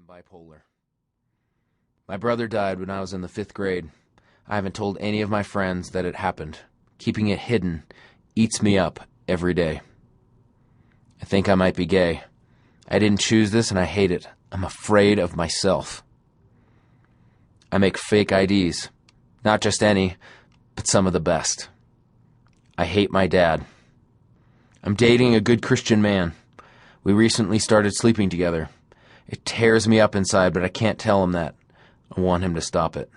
bipolar. My brother died when I was in the 5th grade. I haven't told any of my friends that it happened. Keeping it hidden eats me up every day. I think I might be gay. I didn't choose this and I hate it. I'm afraid of myself. I make fake IDs. Not just any, but some of the best. I hate my dad. I'm dating a good Christian man. We recently started sleeping together. It tears me up inside, but I can't tell him that. I want him to stop it.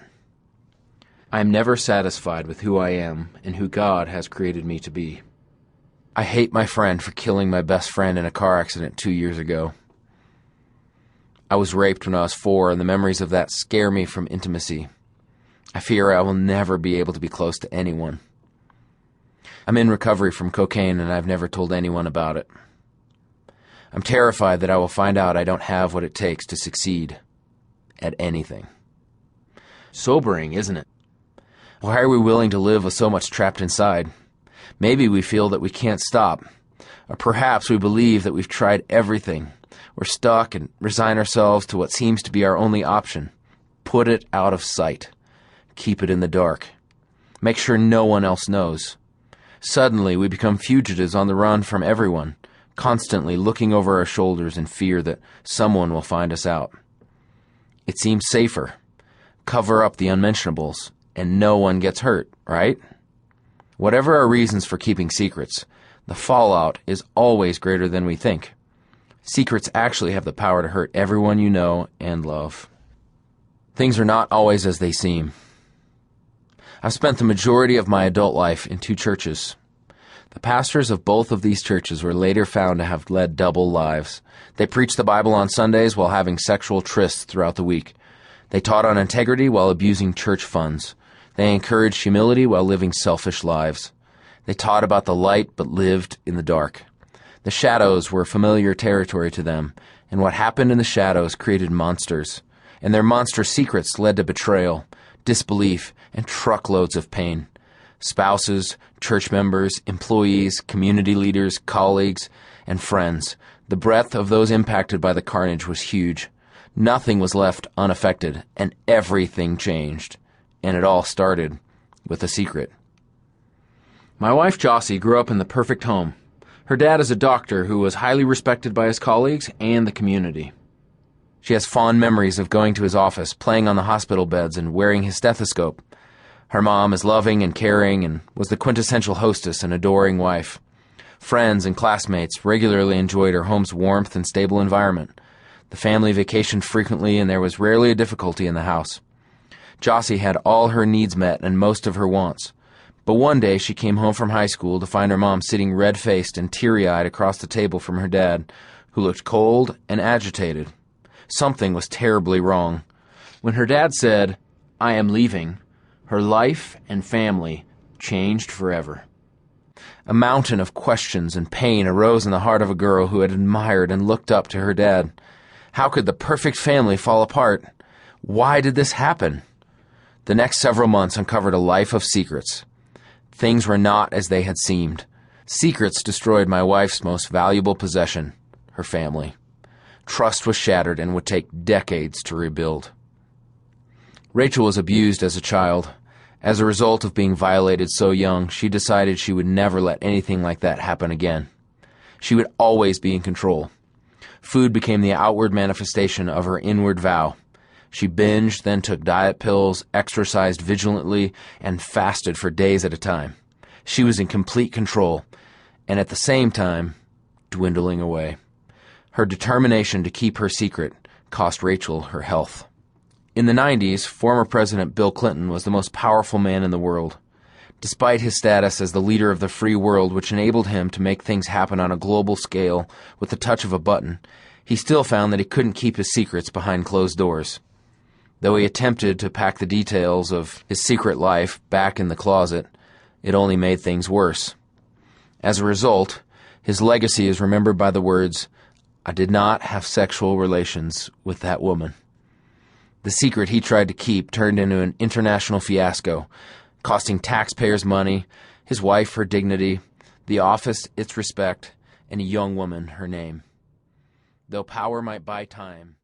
I am never satisfied with who I am and who God has created me to be. I hate my friend for killing my best friend in a car accident 2 years ago. I was raped when I was 4, and the memories of that scare me from intimacy. I fear I will never be able to be close to anyone. I'm in recovery from cocaine, and I've never told anyone about it. I'm terrified that I will find out I don't have what it takes to succeed at anything. Sobering, isn't it? Why are we willing to live with so much trapped inside? Maybe we feel that we can't stop. Or perhaps we believe that we've tried everything. We're stuck and resign ourselves to what seems to be our only option. Put it out of sight. Keep it in the dark. Make sure no one else knows. Suddenly, we become fugitives on the run from everyone, constantly looking over our shoulders in fear that someone will find us out. It seems safer. Cover up the unmentionables, and no one gets hurt, right? Whatever our reasons for keeping secrets, the fallout is always greater than we think. Secrets actually have the power to hurt everyone you know and love. Things are not always as they seem. I've spent the majority of my adult life in 2 churches. The pastors of both of these churches were later found to have led double lives. They preached the Bible on Sundays while having sexual trysts throughout the week. They taught on integrity while abusing church funds. They encouraged humility while living selfish lives. They taught about the light but lived in the dark. The shadows were familiar territory to them, and what happened in the shadows created monsters, and their monster secrets led to betrayal, disbelief, and truckloads of pain. Spouses, church members, employees, community leaders, colleagues, and friends. The breadth of those impacted by the carnage was huge. Nothing was left unaffected, and everything changed. And it all started with a secret. My wife Jossie grew up in the perfect home. Her dad is a doctor who was highly respected by his colleagues and the community. She has fond memories of going to his office, playing on the hospital beds, and wearing his stethoscope. Her mom is loving and caring and was the quintessential hostess and adoring wife. Friends and classmates regularly enjoyed her home's warmth and stable environment. The family vacationed frequently, and there was rarely a difficulty in the house. Jossie had all her needs met and most of her wants. But one day she came home from high school to find her mom sitting red-faced and teary-eyed across the table from her dad, who looked cold and agitated. Something was terribly wrong. When her dad said, "I am leaving," her life and family changed forever. A mountain of questions and pain arose in the heart of a girl who had admired and looked up to her dad. How could the perfect family fall apart? Why did this happen? The next several months uncovered a life of secrets. Things were not as they had seemed. Secrets destroyed my wife's most valuable possession, her family. Trust was shattered and would take decades to rebuild. Rachel was abused as a child. As a result of being violated so young, she decided she would never let anything like that happen again. She would always be in control. Food became the outward manifestation of her inward vow. She binged, then took diet pills, exercised vigilantly, and fasted for days at a time. She was in complete control, and at the same time, dwindling away. Her determination to keep her secret cost Rachel her health. In the 90s, former President Bill Clinton was the most powerful man in the world. Despite his status as the leader of the free world, which enabled him to make things happen on a global scale with the touch of a button, he still found that he couldn't keep his secrets behind closed doors. Though he attempted to pack the details of his secret life back in the closet, it only made things worse. As a result, his legacy is remembered by the words, "I did not have sexual relations with that woman." The secret he tried to keep turned into an international fiasco, costing taxpayers money, his wife her dignity, the office its respect, and a young woman her name. Though power might buy time,